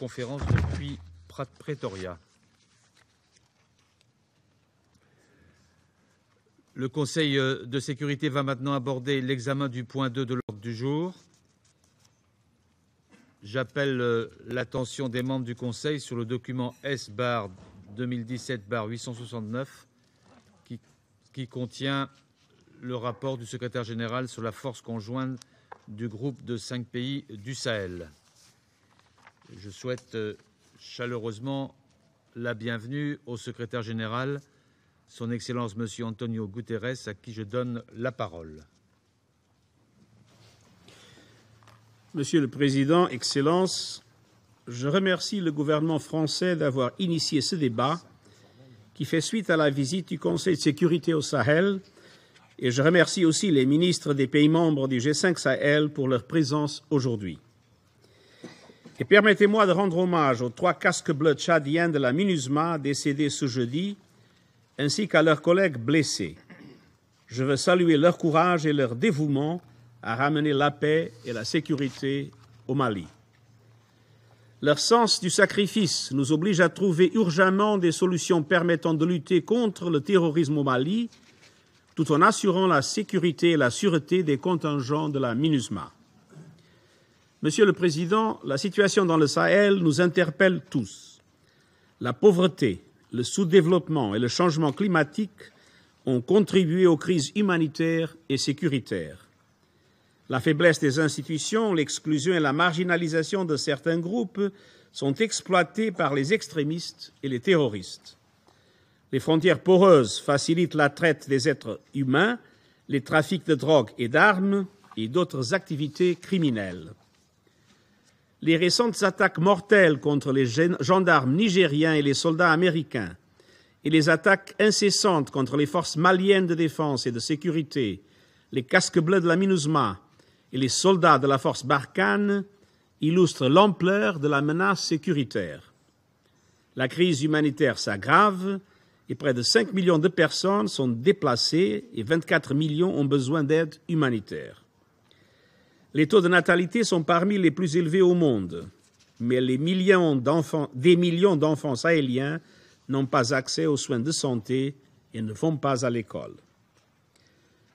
conférence depuis Pretoria. Le Conseil de sécurité va maintenant aborder l'examen du point 2 de l'ordre du jour. J'appelle l'attention des membres du Conseil sur le document S/2017-869 qui contient le rapport du secrétaire général sur la force conjointe du groupe de 5 pays du Sahel. Je souhaite chaleureusement la bienvenue au secrétaire général, Son Excellence Monsieur Antonio Guterres, à qui je donne la parole. Monsieur le Président, Excellences, je remercie le gouvernement français d'avoir initié ce débat qui fait suite à la visite du Conseil de sécurité au Sahel, et je remercie aussi les ministres des pays membres du G5 Sahel pour leur présence aujourd'hui. Et permettez-moi de rendre hommage aux 3 casques bleus tchadiens de la MINUSMA décédés ce jeudi, ainsi qu'à leurs collègues blessés. Je veux saluer leur courage et leur dévouement à ramener la paix et la sécurité au Mali. Leur sens du sacrifice nous oblige à trouver urgemment des solutions permettant de lutter contre le terrorisme au Mali, tout en assurant la sécurité et la sûreté des contingents de la MINUSMA. Monsieur le Président, la situation dans le Sahel nous interpelle tous. La pauvreté, le sous-développement et le changement climatique ont contribué aux crises humanitaires et sécuritaires. La faiblesse des institutions, l'exclusion et la marginalisation de certains groupes sont exploités par les extrémistes et les terroristes. Les frontières poreuses facilitent la traite des êtres humains, les trafics de drogue et d'armes et d'autres activités criminelles. Les récentes attaques mortelles contre les gendarmes nigériens et les soldats américains et les attaques incessantes contre les forces maliennes de défense et de sécurité, les casques bleus de la MINUSMA et les soldats de la force Barkhane illustrent l'ampleur de la menace sécuritaire. La crise humanitaire s'aggrave et près de 5 millions de personnes sont déplacées et 24 millions ont besoin d'aide humanitaire. Les taux de natalité sont parmi les plus élevés au monde, mais des millions d'enfants sahéliens n'ont pas accès aux soins de santé et ne vont pas à l'école.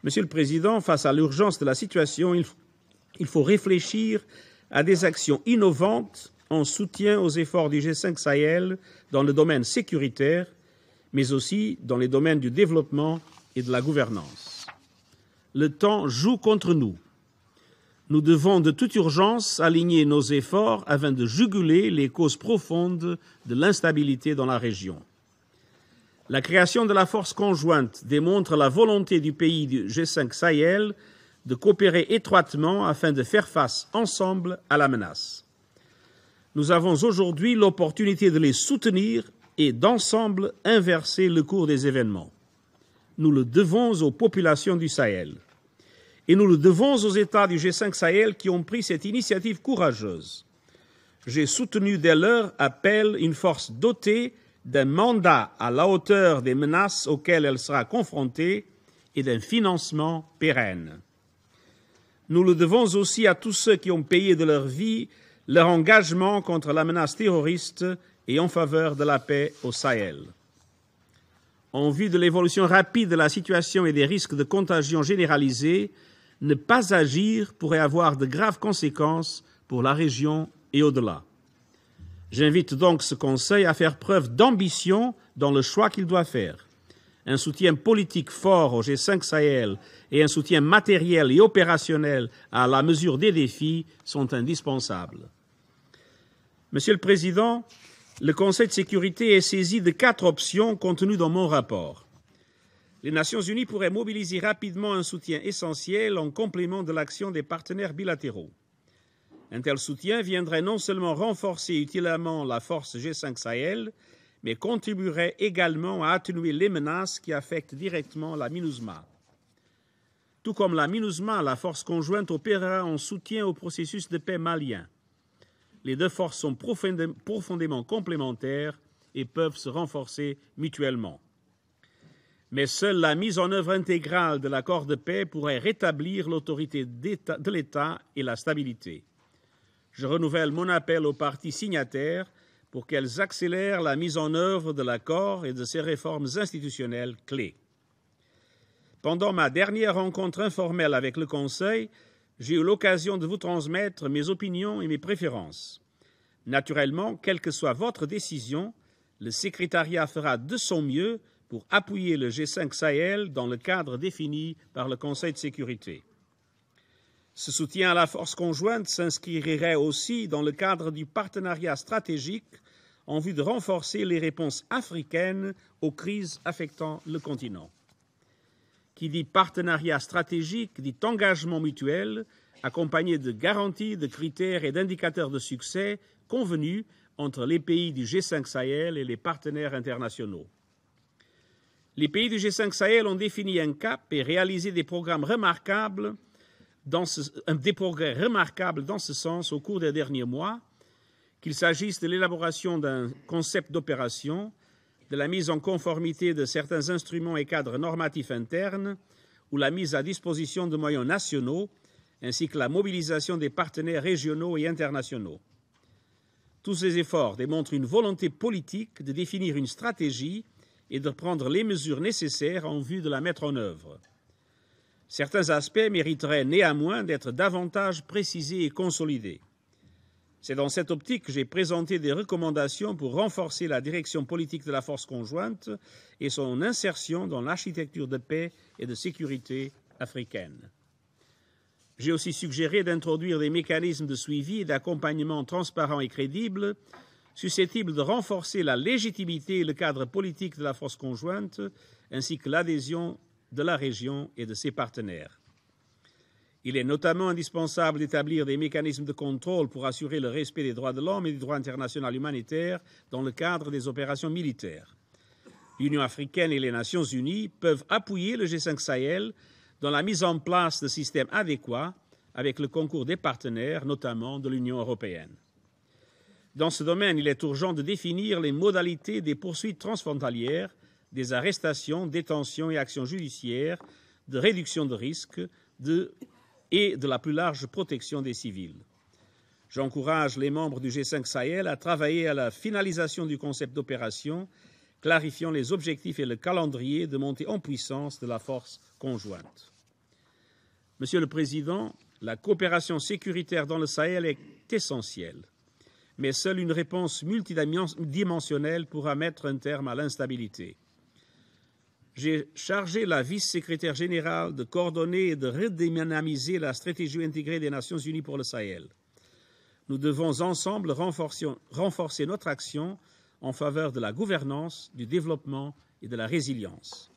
Monsieur le Président, face à l'urgence de la situation, il faut réfléchir à des actions innovantes en soutien aux efforts du G5 Sahel dans le domaine sécuritaire, mais aussi dans les domaines du développement et de la gouvernance. Le temps joue contre nous. Nous devons de toute urgence aligner nos efforts afin de juguler les causes profondes de l'instabilité dans la région. La création de la force conjointe démontre la volonté du pays du G5 Sahel de coopérer étroitement afin de faire face ensemble à la menace. Nous avons aujourd'hui l'opportunité de les soutenir et d'ensemble inverser le cours des événements. Nous le devons aux populations du Sahel. Et nous le devons aux États du G5 Sahel qui ont pris cette initiative courageuse. J'ai soutenu dès leur appel une force dotée d'un mandat à la hauteur des menaces auxquelles elle sera confrontée et d'un financement pérenne. Nous le devons aussi à tous ceux qui ont payé de leur vie leur engagement contre la menace terroriste et en faveur de la paix au Sahel. En vue de l'évolution rapide de la situation et des risques de contagion généralisée, ne pas agir pourrait avoir de graves conséquences pour la région et au-delà. J'invite donc ce Conseil à faire preuve d'ambition dans le choix qu'il doit faire. Un soutien politique fort au G5 Sahel et un soutien matériel et opérationnel à la mesure des défis sont indispensables. Monsieur le Président, le Conseil de sécurité est saisi de 4 options contenues dans mon rapport. Les Nations unies pourraient mobiliser rapidement un soutien essentiel en complément de l'action des partenaires bilatéraux. Un tel soutien viendrait non seulement renforcer utilement la force G5 Sahel, mais contribuerait également à atténuer les menaces qui affectent directement la MINUSMA. Tout comme la MINUSMA, la force conjointe opérera en soutien au processus de paix malien. Les 2 forces sont profondément complémentaires et peuvent se renforcer mutuellement. Mais seule la mise en œuvre intégrale de l'accord de paix pourrait rétablir l'autorité de l'État et la stabilité. je renouvelle mon appel aux parties signataires pour qu'elles accélèrent la mise en œuvre de l'accord et de ses réformes institutionnelles clés. Pendant ma dernière rencontre informelle avec le Conseil, j'ai eu l'occasion de vous transmettre mes opinions et mes préférences. Naturellement, quelle que soit votre décision, le secrétariat fera de son mieux pour appuyer le G5 Sahel dans le cadre défini par le Conseil de sécurité. Ce soutien à la force conjointe s'inscrirait aussi dans le cadre du partenariat stratégique en vue de renforcer les réponses africaines aux crises affectant le continent. Qui dit partenariat stratégique dit engagement mutuel, accompagné de garanties, de critères et d'indicateurs de succès convenus entre les pays du G5 Sahel et les partenaires internationaux. Les pays du G5 Sahel ont défini un cap et réalisé des progrès remarquables dans ce sens au cours des derniers mois, qu'il s'agisse de l'élaboration d'un concept d'opération, de la mise en conformité de certains instruments et cadres normatifs internes ou la mise à disposition de moyens nationaux, ainsi que la mobilisation des partenaires régionaux et internationaux. Tous ces efforts démontrent une volonté politique de définir une stratégie et de prendre les mesures nécessaires en vue de la mettre en œuvre. Certains aspects mériteraient néanmoins d'être davantage précisés et consolidés. C'est dans cette optique que j'ai présenté des recommandations pour renforcer la direction politique de la force conjointe et son insertion dans l'architecture de paix et de sécurité africaine. J'ai aussi suggéré d'introduire des mécanismes de suivi et d'accompagnement transparents et crédibles, susceptibles de renforcer la légitimité et le cadre politique de la force conjointe, ainsi que l'adhésion de la région et de ses partenaires. Il est notamment indispensable d'établir des mécanismes de contrôle pour assurer le respect des droits de l'homme et du droit international humanitaire dans le cadre des opérations militaires. L'Union africaine et les Nations unies peuvent appuyer le G5 Sahel dans la mise en place de systèmes adéquats avec le concours des partenaires, notamment de l'Union européenne. Dans ce domaine, il est urgent de définir les modalités des poursuites transfrontalières, des arrestations, détentions et actions judiciaires, de réduction de risques et de la plus large protection des civils. J'encourage les membres du G5 Sahel à travailler à la finalisation du concept d'opération, clarifiant les objectifs et le calendrier de montée en puissance de la force conjointe. Monsieur le Président, la coopération sécuritaire dans le Sahel est essentielle, mais seule une réponse multidimensionnelle pourra mettre un terme à l'instabilité. J'ai chargé la vice-secrétaire générale de coordonner et de redynamiser la stratégie intégrée des Nations unies pour le Sahel. Nous devons ensemble renforcer notre action en faveur de la gouvernance, du développement et de la résilience.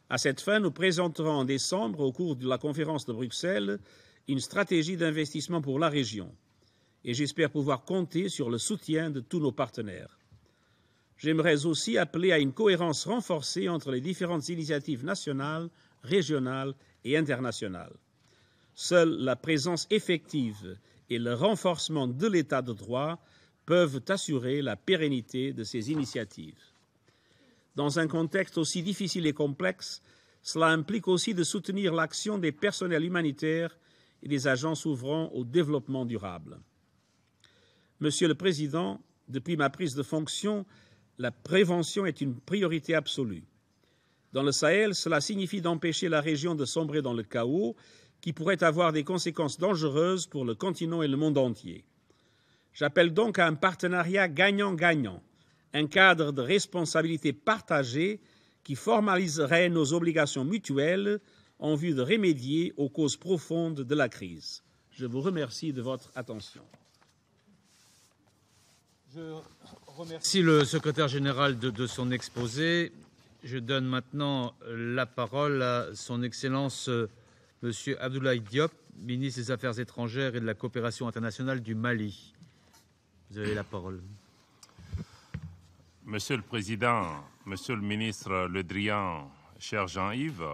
À cette fin, nous présenterons en décembre, au cours de la conférence de Bruxelles, une stratégie d'investissement pour la région. Et j'espère pouvoir compter sur le soutien de tous nos partenaires. J'aimerais aussi appeler à une cohérence renforcée entre les différentes initiatives nationales, régionales et internationales. Seule la présence effective et le renforcement de l'État de droit peuvent assurer la pérennité de ces initiatives. Dans un contexte aussi difficile et complexe, cela implique aussi de soutenir l'action des personnels humanitaires et des agences ouvrant au développement durable. Monsieur le Président, depuis ma prise de fonction, la prévention est une priorité absolue. Dans le Sahel, cela signifie d'empêcher la région de sombrer dans le chaos qui pourrait avoir des conséquences dangereuses pour le continent et le monde entier. J'appelle donc à un partenariat gagnant-gagnant, un cadre de responsabilité partagée qui formaliserait nos obligations mutuelles en vue de remédier aux causes profondes de la crise. Je vous remercie de votre attention. Je remercie le secrétaire général de son exposé. Je donne maintenant la parole à son Excellence M. Abdoulaye Diop, ministre des Affaires étrangères et de la coopération internationale du Mali. Vous avez la parole. Monsieur le Président, Monsieur le ministre Le Drian, cher Jean-Yves,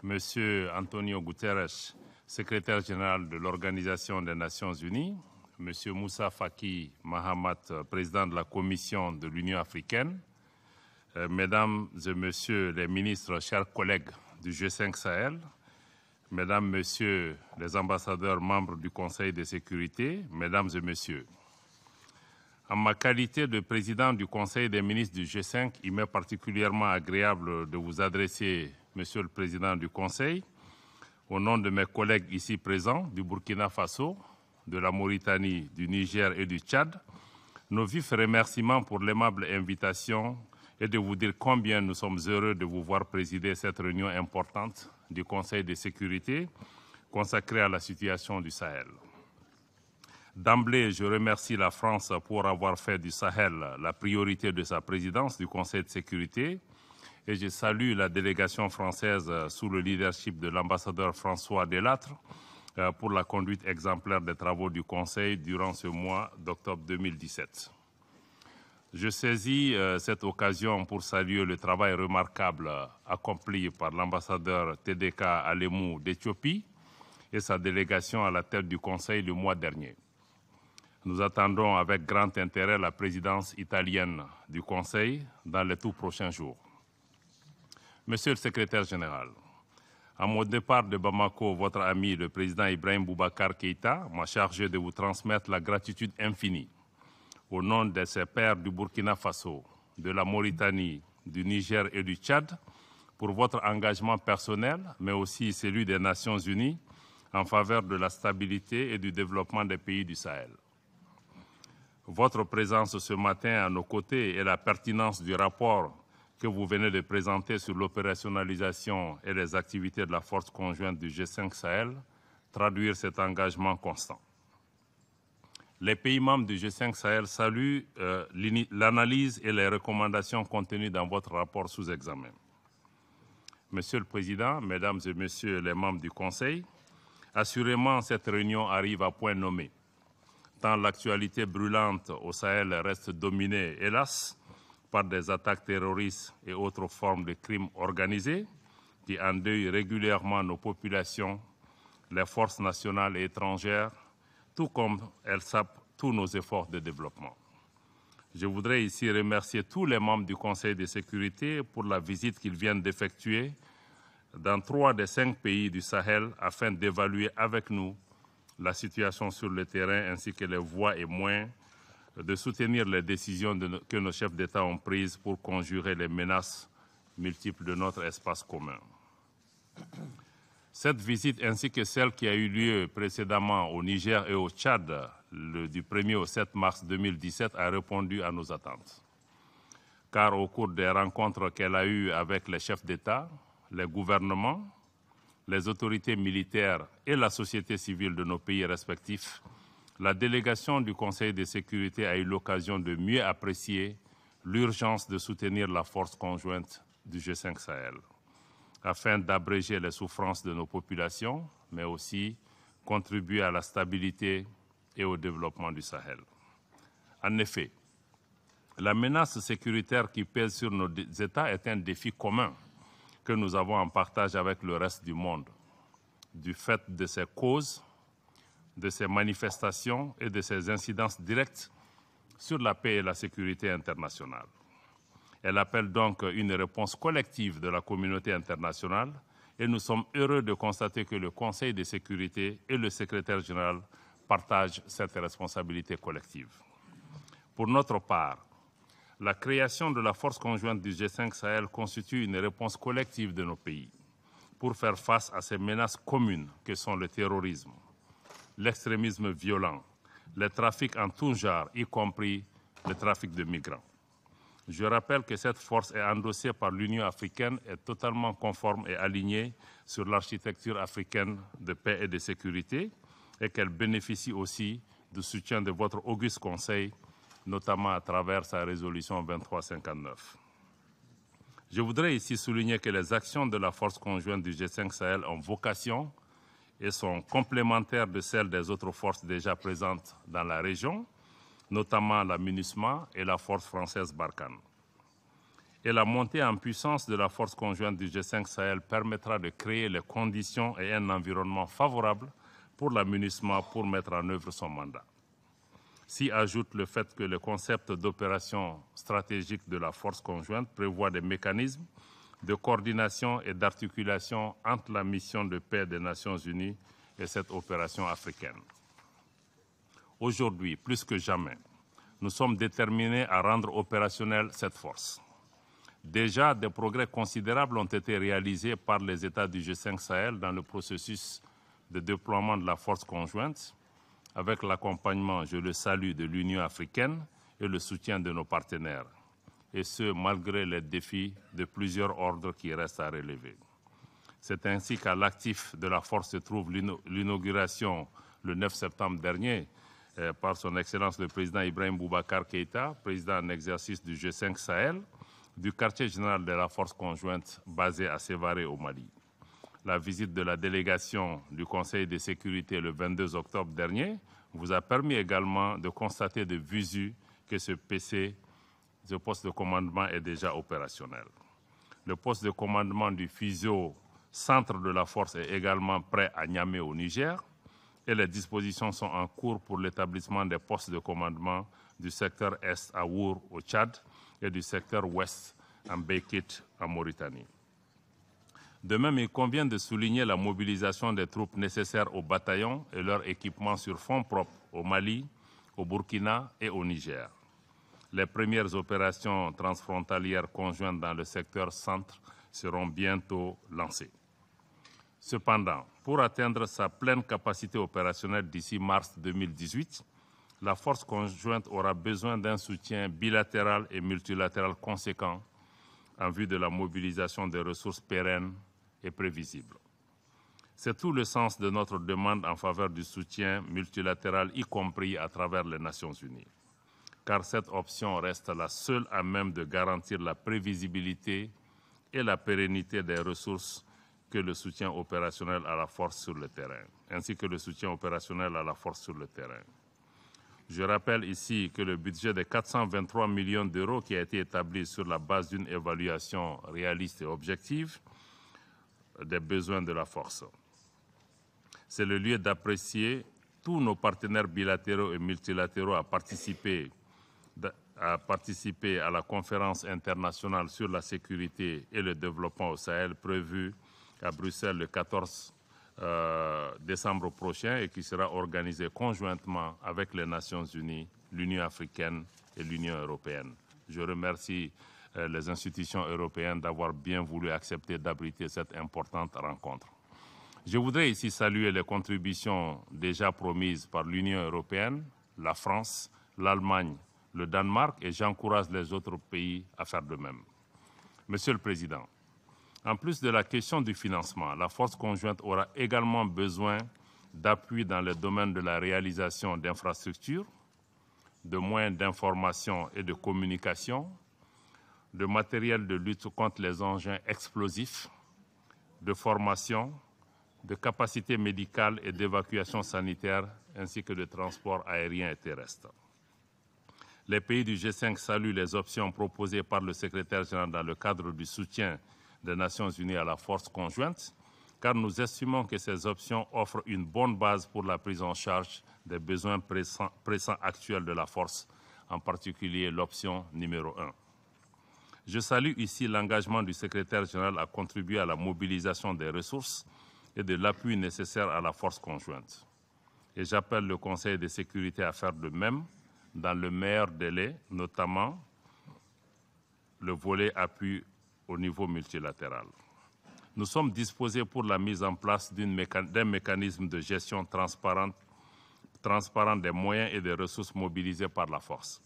Monsieur Antonio Guterres, secrétaire général de l'Organisation des Nations Unies, Monsieur Moussa Faki Mahamat, président de la Commission de l'Union africaine, Mesdames et Messieurs les ministres, chers collègues du G5 Sahel, Mesdames, Messieurs les ambassadeurs membres du Conseil de sécurité, Mesdames et Messieurs, en ma qualité de président du Conseil des ministres du G5, il m'est particulièrement agréable de vous adresser, Monsieur le Président du Conseil, au nom de mes collègues ici présents du Burkina Faso, de la Mauritanie, du Niger et du Tchad, nos vifs remerciements pour l'aimable invitation et de vous dire combien nous sommes heureux de vous voir présider cette réunion importante du Conseil de sécurité consacrée à la situation du Sahel. D'emblée, je remercie la France pour avoir fait du Sahel la priorité de sa présidence du Conseil de sécurité et je salue la délégation française sous le leadership de l'ambassadeur François Delattre pour la conduite exemplaire des travaux du Conseil durant ce mois d'octobre 2017. Je saisis cette occasion pour saluer le travail remarquable accompli par l'ambassadeur TDK Alemou d'Éthiopie et sa délégation à la tête du Conseil le mois dernier. Nous attendons avec grand intérêt la présidence italienne du Conseil dans les tout prochains jours. Monsieur le secrétaire général, à mon départ de Bamako, votre ami, le président Ibrahim Boubacar Keïta, m'a chargé de vous transmettre la gratitude infinie au nom de ses pairs du Burkina Faso, de la Mauritanie, du Niger et du Tchad pour votre engagement personnel, mais aussi celui des Nations Unies en faveur de la stabilité et du développement des pays du Sahel. Votre présence ce matin à nos côtés et la pertinence du rapport que vous venez de présenter sur l'opérationnalisation et les activités de la force conjointe du G5 Sahel traduire cet engagement constant. Les pays membres du G5 Sahel saluent l'analyse et les recommandations contenues dans votre rapport sous examen. Monsieur le Président, Mesdames et Messieurs les membres du Conseil, assurément cette réunion arrive à point nommé, tant l'actualité brûlante au Sahel reste dominée, hélas, par des attaques terroristes et autres formes de crimes organisés qui endeuillent régulièrement nos populations, les forces nationales et étrangères, tout comme elles sapent tous nos efforts de développement. Je voudrais ici remercier tous les membres du Conseil de sécurité pour la visite qu'ils viennent d'effectuer dans 3 des 5 pays du Sahel afin d'évaluer avec nous la situation sur le terrain ainsi que les voies et moyens de soutenir les décisions que nos chefs d'État ont prises pour conjurer les menaces multiples de notre espace commun. Cette visite ainsi que celle qui a eu lieu précédemment au Niger et au Tchad du 1er au 7 mars 2017 a répondu à nos attentes. Car au cours des rencontres qu'elle a eues avec les chefs d'État, les gouvernements, les autorités militaires et la société civile de nos pays respectifs, la délégation du Conseil de sécurité a eu l'occasion de mieux apprécier l'urgence de soutenir la force conjointe du G5 Sahel, afin d'abréger les souffrances de nos populations, mais aussi contribuer à la stabilité et au développement du Sahel. En effet, la menace sécuritaire qui pèse sur nos États est un défi commun que nous avons en partage avec le reste du monde, du fait de ses causes, de ses manifestations et de ses incidences directes sur la paix et la sécurité internationale. Elle appelle donc une réponse collective de la communauté internationale et nous sommes heureux de constater que le Conseil de sécurité et le secrétaire général partagent cette responsabilité collective. Pour notre part, la création de la force conjointe du G5 Sahel constitue une réponse collective de nos pays pour faire face à ces menaces communes que sont le terrorisme, l'extrémisme violent, les trafics en tout genre, y compris le trafic de migrants. Je rappelle que cette force est endossée par l'Union africaine, est totalement conforme et alignée sur l'architecture africaine de paix et de sécurité et qu'elle bénéficie aussi du soutien de votre auguste Conseil, notamment à travers sa résolution 2359. Je voudrais ici souligner que les actions de la force conjointe du G5 Sahel ont vocation et sont complémentaires de celles des autres forces déjà présentes dans la région, notamment la MINUSMA et la force française Barkhane. Et la montée en puissance de la force conjointe du G5 Sahel permettra de créer les conditions et un environnement favorable pour la MINUSMA pour mettre en œuvre son mandat. S'y ajoute le fait que le concept d'opération stratégique de la force conjointe prévoit des mécanismes de coordination et d'articulation entre la mission de paix des Nations Unies et cette opération africaine. Aujourd'hui, plus que jamais, nous sommes déterminés à rendre opérationnelle cette force. Déjà, des progrès considérables ont été réalisés par les États du G5 Sahel dans le processus de déploiement de la force conjointe, avec l'accompagnement, je le salue, de l'Union africaine et le soutien de nos partenaires, et ce, malgré les défis de plusieurs ordres qui restent à relever. C'est ainsi qu'à l'actif de la force se trouve l'inauguration le 9 septembre dernier par son Excellence le Président Ibrahim Boubacar Keïta, président en exercice du G5 Sahel, du quartier général de la force conjointe basé à Sévaré au Mali. La visite de la délégation du Conseil de sécurité le 22 octobre dernier vous a permis également de constater de visu que ce poste de commandement est déjà opérationnel. Le poste de commandement du FISO, centre de la force, est également prêt à Niamey au Niger et les dispositions sont en cours pour l'établissement des postes de commandement du secteur Est à Our au Tchad et du secteur Ouest en Beykit en Mauritanie. De même, il convient de souligner la mobilisation des troupes nécessaires au bataillon et leur équipement sur fonds propres au Mali, au Burkina et au Niger. Les premières opérations transfrontalières conjointes dans le secteur centre seront bientôt lancées. Cependant, pour atteindre sa pleine capacité opérationnelle d'ici mars 2018, la force conjointe aura besoin d'un soutien bilatéral et multilatéral conséquent en vue de la mobilisation des ressources pérennes et prévisibles. C'est tout le sens de notre demande en faveur du soutien multilatéral, y compris à travers les Nations Unies, car cette option reste la seule à même de garantir la prévisibilité et la pérennité des ressources que le soutien opérationnel à la force sur le terrain, ainsi que le soutien opérationnel à la force sur le terrain. Je rappelle ici que le budget de 423 millions d'euros qui a été établi sur la base d'une évaluation réaliste et objective des besoins de la force. C'est le lieu d'apprécier tous nos partenaires bilatéraux et multilatéraux à participer à la conférence internationale sur la sécurité et le développement au Sahel prévue à Bruxelles le 14 décembre prochain et qui sera organisée conjointement avec les Nations Unies, l'Union africaine et l'Union européenne. Je remercie les institutions européennes d'avoir bien voulu accepter d'abriter cette importante rencontre. Je voudrais ici saluer les contributions déjà promises par l'Union européenne, la France, l'Allemagne, le Danemark et j'encourage les autres pays à faire de même. Monsieur le Président, en plus de la question du financement, la force conjointe aura également besoin d'appui dans le domaine de la réalisation d'infrastructures, de moyens d'information et de communication, de matériel de lutte contre les engins explosifs, de formation, de capacités médicales et d'évacuation sanitaire, ainsi que de transport aérien et terrestre. Les pays du G5 saluent les options proposées par le secrétaire général dans le cadre du soutien des Nations Unies à la force conjointe, car nous estimons que ces options offrent une bonne base pour la prise en charge des besoins pressants actuels de la force, en particulier l'option numéro 1. Je salue ici l'engagement du secrétaire général à contribuer à la mobilisation des ressources et de l'appui nécessaire à la force conjointe. Et j'appelle le Conseil de sécurité à faire de même dans le meilleur délai, notamment le volet appui au niveau multilatéral. Nous sommes disposés pour la mise en place d'un mécanisme de gestion transparent des moyens et des ressources mobilisés par la force.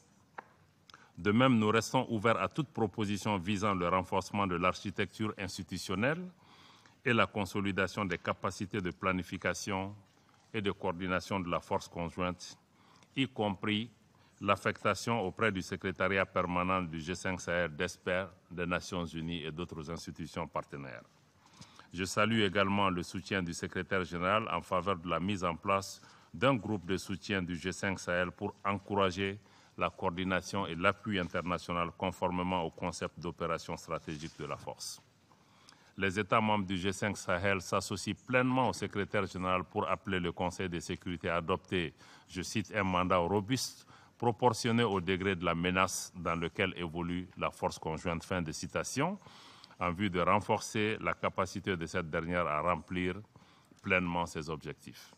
De même, nous restons ouverts à toute proposition visant le renforcement de l'architecture institutionnelle et la consolidation des capacités de planification et de coordination de la force conjointe, y compris l'affectation auprès du secrétariat permanent du G5 Sahel d'experts des Nations Unies et d'autres institutions partenaires. Je salue également le soutien du secrétaire général en faveur de la mise en place d'un groupe de soutien du G5 Sahel pour encourager la coordination et l'appui international conformément au concept d'opération stratégique de la force. Les États membres du G5 Sahel s'associent pleinement au secrétaire général pour appeler le Conseil de sécurité à adopter, je cite, un mandat robuste proportionné au degré de la menace dans lequel évolue la force conjointe. Fin de citation. en vue de renforcer la capacité de cette dernière à remplir pleinement ses objectifs.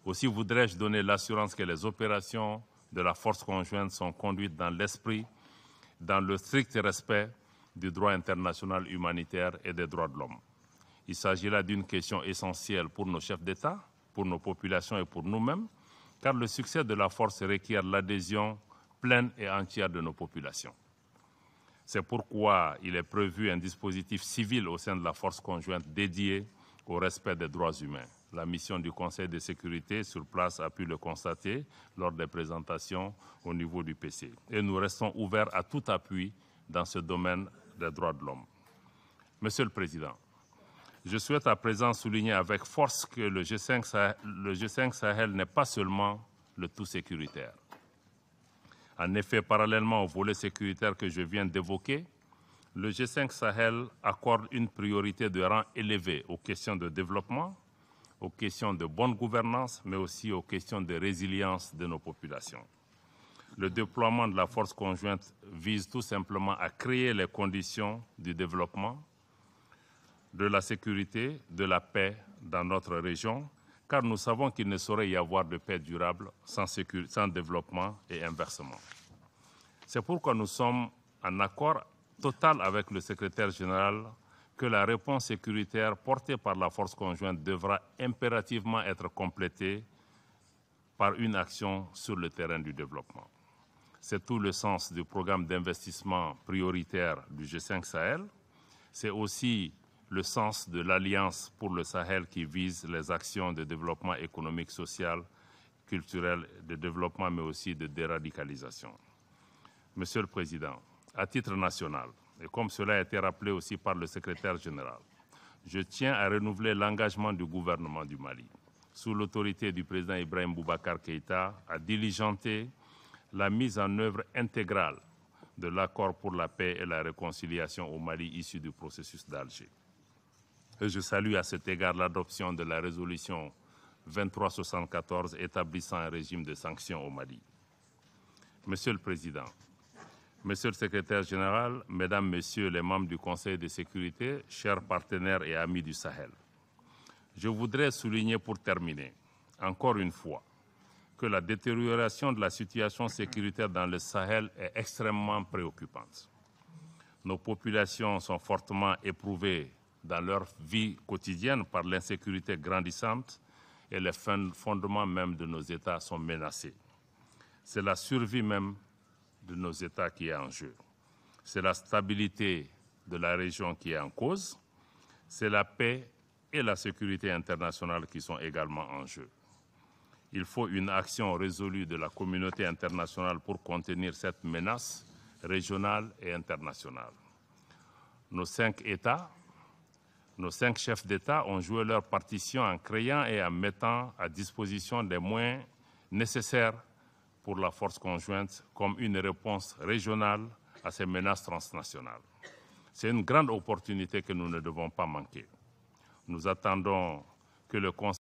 Aussi voudrais-je donner l'assurance que les opérations de la force conjointe sont conduites dans l'esprit, dans le strict respect du droit international humanitaire et des droits de l'homme. Il s'agit là d'une question essentielle pour nos chefs d'État, pour nos populations et pour nous-mêmes, car le succès de la force requiert l'adhésion pleine et entière de nos populations. C'est pourquoi il est prévu un dispositif civil au sein de la force conjointe dédié au respect des droits humains. La mission du Conseil de sécurité sur place a pu le constater lors des présentations au niveau du PC. Et nous restons ouverts à tout appui dans ce domaine des droits de l'homme. Monsieur le Président, je souhaite à présent souligner avec force que le G5 Sahel n'est pas seulement le tout sécuritaire. En effet, parallèlement au volet sécuritaire que je viens d'évoquer, le G5 Sahel accorde une priorité de rang élevé aux questions de développement, aux questions de bonne gouvernance, mais aussi aux questions de résilience de nos populations. Le déploiement de la force conjointe vise tout simplement à créer les conditions du développement, de la sécurité, de la paix dans notre région, car nous savons qu'il ne saurait y avoir de paix durable sans développement et inversement. C'est pourquoi nous sommes en accord total avec le secrétaire général que la réponse sécuritaire portée par la force conjointe devra impérativement être complétée par une action sur le terrain du développement. C'est tout le sens du programme d'investissement prioritaire du G5 Sahel. C'est aussi le sens de l'Alliance pour le Sahel qui vise les actions de développement économique, social, culturel, de développement, mais aussi de déradicalisation. Monsieur le Président, à titre national, et comme cela a été rappelé aussi par le secrétaire général, je tiens à renouveler l'engagement du gouvernement du Mali, sous l'autorité du président Ibrahim Boubacar Keïta, à diligenter la mise en œuvre intégrale de l'accord pour la paix et la réconciliation au Mali issu du processus d'Alger. Et je salue à cet égard l'adoption de la résolution 2374 établissant un régime de sanctions au Mali. Monsieur le Président, Monsieur le Secrétaire général, Mesdames, Messieurs les membres du Conseil de sécurité, chers partenaires et amis du Sahel, je voudrais souligner pour terminer, encore une fois, que la détérioration de la situation sécuritaire dans le Sahel est extrêmement préoccupante. Nos populations sont fortement éprouvées dans leur vie quotidienne par l'insécurité grandissante et les fondements même de nos États sont menacés. C'est la survie même de nos États qui est en jeu. C'est la stabilité de la région qui est en cause. C'est la paix et la sécurité internationale qui sont également en jeu. Il faut une action résolue de la communauté internationale pour contenir cette menace régionale et internationale. Nos 5 États, nos 5 chefs d'État ont joué leur partition en créant et en mettant à disposition des moyens nécessaires pour la force conjointe comme une réponse régionale à ces menaces transnationales. C'est une grande opportunité que nous ne devons pas manquer. Nous attendons que le Conseil